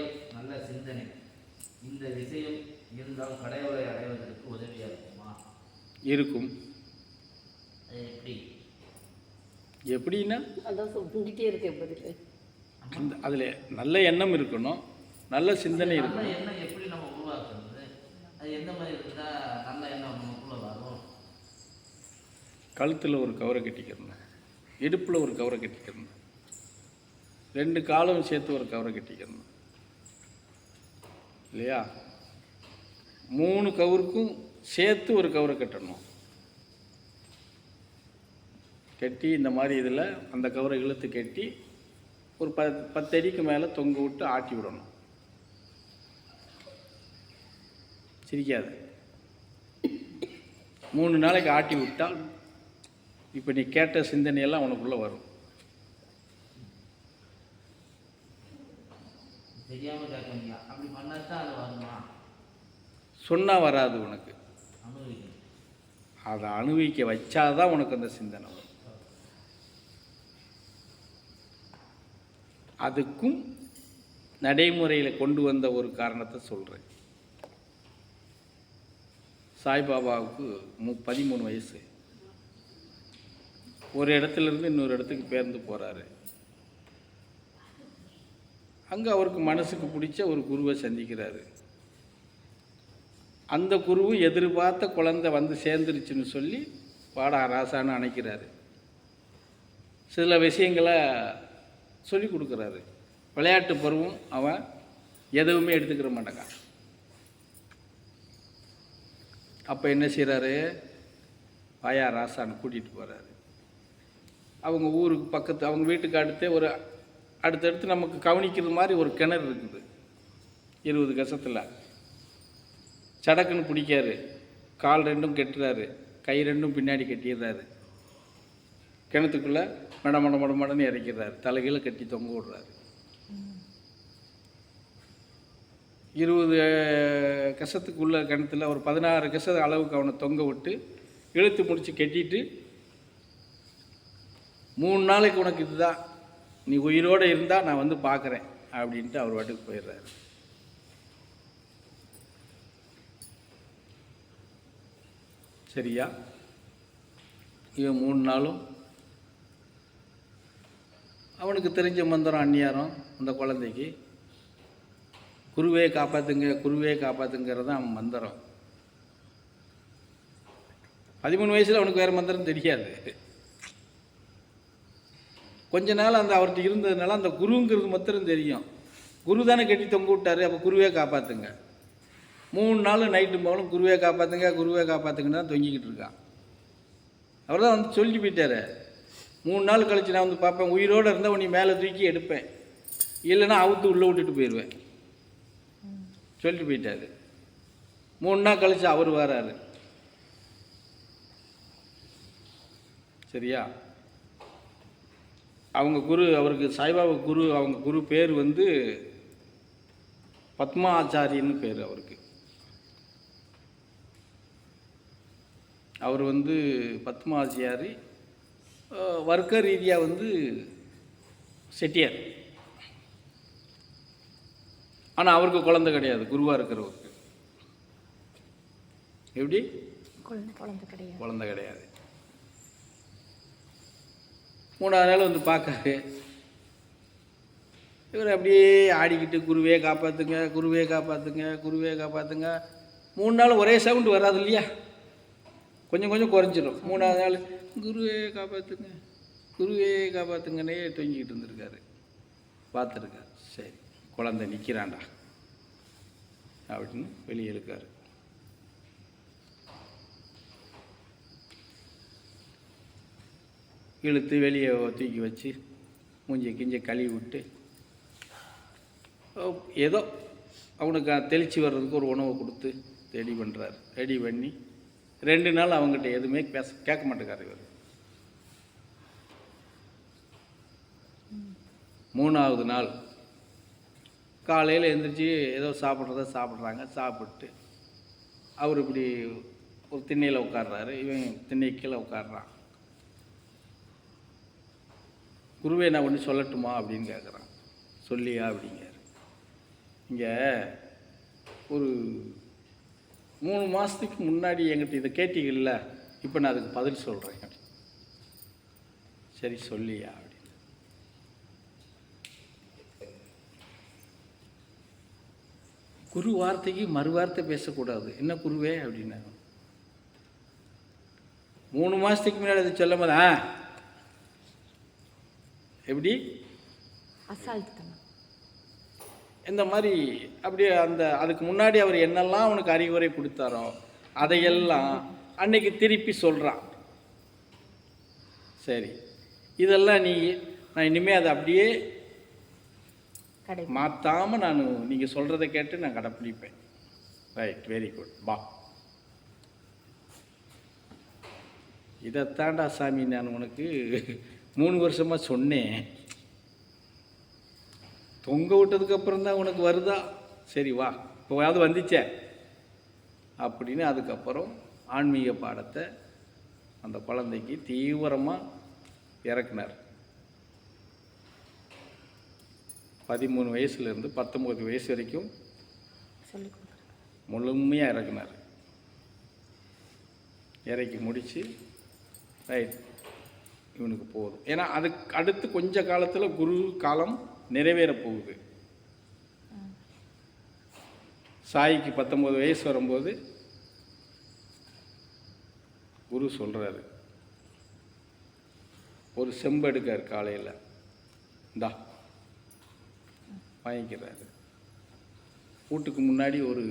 செயல், நல்ல சிந்தனை, இந்த விஷயம் இருந்தால் கடவுளை அடைவதற்கு உதவியாக இருக்குமா? இருக்கும். எப்படி? எப்படின்னா அதான் சொல்லிட்டே இருக்கேன் பதில். அதில் நல்ல எண்ணம் இருக்கணும், நல்ல சிந்தனை நல்ல இருக்கணும். எண்ணம் எப்படி நம்ம உருவாக்குறது? அது எந்த மாதிரி இருந்தால் நல்ல எண்ணம் நமக்குள்ள வரும்? கழுத்தில் ஒரு கவரை கட்டிக்கிறணும், இடுப்பில் ஒரு கவரை கட்டிக்கிறணும், 2 காலும் சேர்த்து ஒரு கவரை கட்டிக்கிறணும் இல்லையா? 3 கவருக்கும் சேர்த்து ஒரு கவரை கட்டணும். கட்டி இந்த மாதிரி இதில் அந்த கவரை இழுத்து கட்டி ஒரு 10 அடிக்கு மேலே தொங்க விட்டு ஆட்டி விடணும். சிரிக்காது. 3 நாளைக்கு ஆட்டி விட்டால் இப்போ நீ கேட்ட சிந்தனையெல்லாம் உனக்குள்ளே வரும். தெரியாமல் கேட்கறீங்க, அப்படி பண்ணாதான் அது வருமா? சொன்னால் வராது உனக்கு. அனுபவிக்கணும். அதை அனுபவிக்க வச்சாதான் உனக்கு அந்த சிந்தனை வரும். அதுக்கும் நடைமுறையில் கொண்டு வந்த ஒரு காரணத்தை சொல்கிறேன். சாய்பாபாவுக்கு 13 வயசு. ஒரு இடத்துலேருந்து இன்னொரு இடத்துக்கு பேர்ந்து போகிறாரு. அங்கே அவருக்கு மனசுக்கு பிடிச்ச ஒரு குருவை சந்திக்கிறாரு. அந்த குருவு எதிர்பார்த்த குழந்தை வந்து சேர்ந்துருச்சுன்னு சொல்லி வாடா ராசான்னு அணைக்கிறாரு. சில விஷயங்களை சொல்லி கொடுக்குறாரு. விளையாட்டு பருவம் அவன் எதுவுமே எடுத்துக்கிற மாட்டாங்க. அப்போ என்ன செய்கிறாரு, வாயா ராசான்னு கூட்டிகிட்டு போகிறாரு. அவங்க ஊருக்கு பக்கத்து, அவங்க வீட்டுக்கு அடுத்தே ஒரு அடுத்தடுத்து நமக்கு கவனிக்கிறது மாதிரி ஒரு கிணறு இருக்குது 20 கசத்தில். சடக்குன்னு பிடிக்காரு, கால் 2ம் கட்டுறாரு, கை 2ம் பின்னாடி கட்டிடுறாரு. கிணத்துக்குள்ளே மடமடன்னு இறக்கிறாரு, தலைகீழ கட்டி தொங்க விடுறாரு. 20 கசத்துக்குள்ள கிணத்துல ஒரு 16 கச அளவுக்கு அவனை தொங்க விட்டு இழுத்து முடிச்சு கட்டிட்டு 3 நாளைக்கு உனக்கு இதுதான், நீ உயிரோடு இருந்தால் நான் வந்து பார்க்குறேன் அப்படின்ட்டு அவர் வாட்டுக்கு போயிடுறாரு. சரியா? இவன் 3 நாளும் அவனுக்கு தெரிஞ்ச மந்திரம் அந்நியாரம். அந்த குழந்தைக்கு குருவே காப்பாற்றுங்க, குருவே காப்பாற்றுங்கிறது தான் அவன் மந்திரம். 13 வயசில் அவனுக்கு வேறு மந்திரம் தெரியாது. கொஞ்ச நாள் அந்த அவர்கிட்ட இருந்ததுனால அந்த குருங்கிறது மந்திரம் தெரியும். குரு தானே கட்டி தொங்க விட்டாரு, அப்போ குருவே காப்பாற்றுங்க. 3 நாள் நைட்டு போகணும், குருவே காப்பாற்றுங்க, குருவே காப்பாற்றுங்கன்னு தான் தொங்கிக்கிட்டு இருக்கான். அவர் தான் வந்து சொல்லி போயிட்டார். 3 நாள் கழிச்சு நான் வந்து பார்ப்பேன், உயிரோடு இருந்தால் உன்னை மேலே தூக்கி எடுப்பேன், இல்லைன்னா அவுத்து உள்ளே விட்டுட்டு போயிடுவேன் சொல்லிட்டு போயிட்டாரு. 3 நாள் கழிச்சு அவர் வராரு. சரியா? அவங்க குரு, அவருக்கு சாய்பாபா குரு, அவங்க குரு பேர் வந்து பத்மாச்சாரின்னு பேர் அவருக்கு. அவர் வந்து பத்மாச்சாரி, வர்க்க ரீதியாக வந்து செட்டியார். ஆனால் அவருக்கு குழந்தை கிடையாது, குருவாக இருக்கிறவருக்கு. எப்படி? குழந்தை கிடையாது. 3ஆவது நாள் வந்து பார்க்காரு. இவர் அப்படியே ஆடிக்கிட்டு குருவே காப்பாற்றுங்க, குருவே காப்பாற்றுங்க, குருவே காப்பாற்றுங்க. 3 நாள் ஒரே சவுண்டு வராது இல்லையா, கொஞ்சம் கொஞ்சம் குறைஞ்சிடும். 3ஆவது நாள் குருவே காப்பாற்றுங்க, குருவே காப்பாற்றுங்கன்னே தொங்கிக்கிட்டு இருந்திருக்காரு. பார்த்துருக்காரு. சரி, குழந்தை நிற்கிறான்டா அப்படின்னு வெளியே இருக்காரு. இழுத்து வெளியே தூக்கி வச்சு மூஞ்சி கிஞ்ச கழுவி விட்டு ஏதோ அவனுக்கு தெளித்து வர்றதுக்கு ஒரு உணவை கொடுத்து ரெடி பண்ணுறாரு. ரெடி பண்ணி 2 நாள் அவங்ககிட்ட எதுவுமே கேட்க மாட்டேங்காரு இவர். 3ஆவது நாள் காலையில் எழுந்திரிச்சு ஏதோ சாப்பிட்றத சாப்பிட்றாங்க. சாப்பிட்டு அவர் இப்படி ஒரு திண்ணையில் உட்கார்றாரு, இவன் திண்ணை கீழே உட்கார்றான். குருவே நான் ஒன்று சொல்லட்டுமா அப்படின்னு கேட்குறான். சொல்லியா அப்படிங்கிறார். இங்கே ஒரு 3 மாதத்துக்கு முன்னாடி என்கிட்ட இதை கேட்டீங்கல்ல, இப்போ நான் அதுக்கு பதில் சொல்கிறேன். சரி சொல்லியா அப்படின்னு. குரு வார்த்தைக்கு மறு வார்த்தை பேசக்கூடாது. என்ன குருவே அப்படின்னாங்க. 3 மாதத்துக்கு முன்னாடி அது சொல்லும் போது எப்படி அசால்ட்டுத்தனம். இந்த மாதிரி அப்படியே அதுக்கு முன்னாடி அவர் என்னெல்லாம் அவனுக்கு அறிவுரை கொடுத்தாரோ அதையெல்லாம் அன்னைக்கு திருப்பி சொல்கிறான். சரி, இதெல்லாம் நான் இனிமேல் அதை அப்படியே மாற்றாமல் நான் நீங்கள் சொல்கிறத கேட்டு நான் கடைப்பிடிப்பேன். ரைட், வெரி குட், பா. இதைத்தாண்டா சாமி நான் உனக்கு 3 வருஷமாக சொன்னேன். தொங்க விட்டதுக்கப்புறம் தான் உனக்கு வருதா? சரி வா, இப்போவாவது வந்துச்சே அப்படின்னு அதுக்கப்புறம் ஆன்மீக பாடத்தை அந்த குழந்தைக்கு தீவிரமாக இறக்குனார். 13 வயசுலேருந்து 19 வயசு வரைக்கும் முழுமையாக இறக்குனார். இறக்கி முடித்து ரைட் இவனுக்கு போதும். ஏன்னா அதுக்கு அடுத்து கொஞ்ச காலத்தில் குரு காலம் நிறைவேற போகுது. சாய்க்கு 19 வயசு வரும்போது குரு சொல்கிறாரு, ஒரு செம்பு எடுக்கார் காலையில், இந்தா வாங்கிக்கிறாரு. வீட்டுக்கு முன்னாடி ஒரு